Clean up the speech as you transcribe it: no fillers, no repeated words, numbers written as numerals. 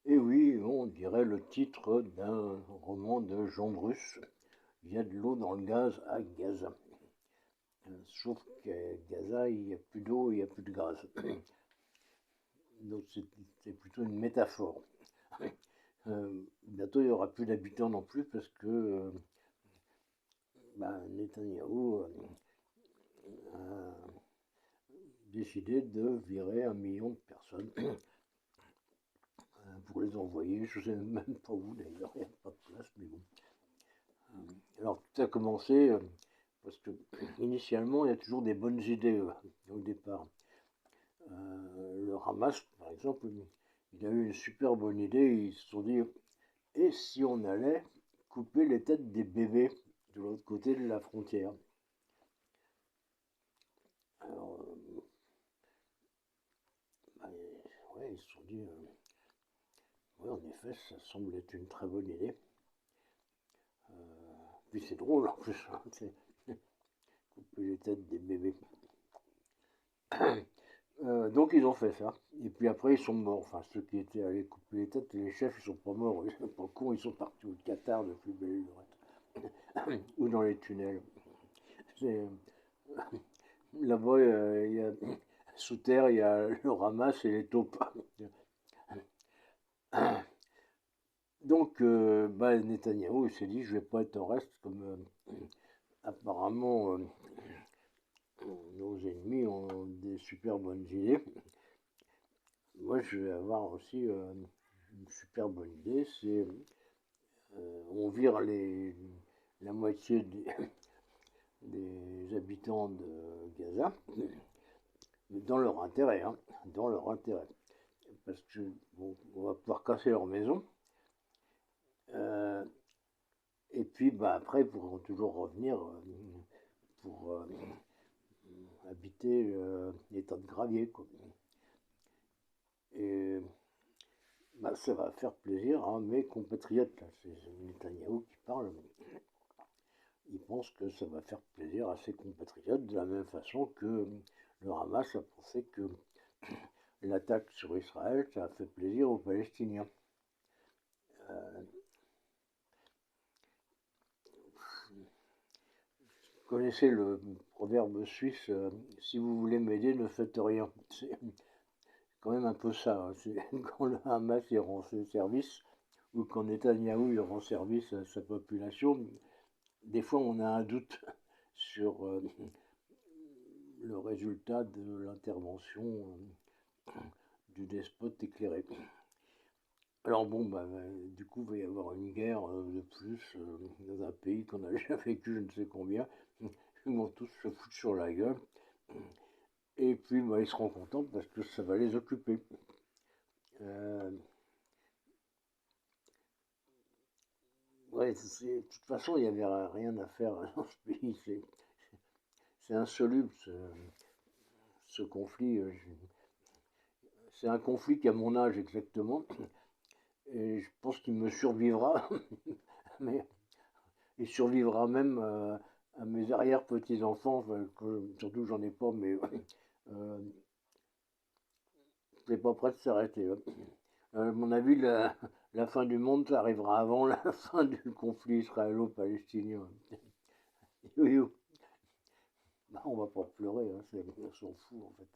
Et oui, on dirait le titre d'un roman de Jean Bruce. Il y a de l'eau dans le gaz à Gaza. Sauf qu'à Gaza, il n'y a plus d'eau, il n'y a plus de gaz. Donc c'est plutôt une métaphore. Bientôt, il n'y aura plus d'habitants non plus parce que Netanyahou a décidé de virer 1 million de personnes pour les envoyer. Je ne sais même pas où d'ailleurs, il n'y a pas de place, mais bon. Alors tout a commencé parce que initialement il y a toujours des bonnes idées au départ. Le Hamas, par exemple, il a eu une super bonne idée. Ils se sont dit, et si on allait couper les têtes des bébés de l'autre côté de la frontière. Alors, ouais, ils se sont dit, ouais, en effet, ça semble être une très bonne idée. Puis c'est drôle en plus, hein, couper les têtes des bébés. Donc ils ont fait ça. Et puis après ils sont morts. Enfin ceux qui étaient allés couper les têtes, les chefs ils sont pas morts. Ils sont pas cons, ils sont partis au Qatar depuis belle lurette. Ou dans les tunnels. Là-bas, sous terre, il y a le ramasse et les taupes. Donc Netanyahou il s'est dit je vais pas être en reste comme apparemment nos ennemis ont des super bonnes idées. Moi je vais avoir aussi une super bonne idée, c'est on vire la moitié des habitants de Gaza, dans leur intérêt, hein, dans leur intérêt. Parce que bon, on va pouvoir casser leur maison, euh, et puis après ils pourront toujours revenir pour habiter l'état de gravier. Quoi. Et ça va faire plaisir à mes compatriotes, là, c'est Netanyahou qui parle. Il pense que ça va faire plaisir à ses compatriotes de la même façon que le Hamas a pensé que l'attaque sur Israël, ça a fait plaisir aux Palestiniens. Euh, vous connaissez le proverbe suisse si vous voulez m'aider, ne faites rien. C'est quand même un peu ça. Hein. Quand le Hamas il rend ses services ou quand Netanyahou il rend service à sa population, des fois on a un doute sur le résultat de l'intervention du despote éclairé. Alors bon, du coup, il va y avoir une guerre de plus dans un pays qu'on a déjà vécu je ne sais combien. Ils vont tous se foutre sur la gueule. Et puis, ils seront contents parce que ça va les occuper. Euh, ouais, de toute façon, il n'y avait rien à faire dans ce pays. C'est insoluble ce conflit. C'est un conflit qui a mon âge exactement. Et je pense qu'il me survivra. Mais il survivra même à mes arrière-petits-enfants, enfin, surtout que j'en ai pas, mais euh, c'est pas prêt de s'arrêter. À mon avis, la fin du monde, ça arrivera avant la fin du conflit israélo-palestinien. On va pas pleurer, hein, on s'en fout en fait.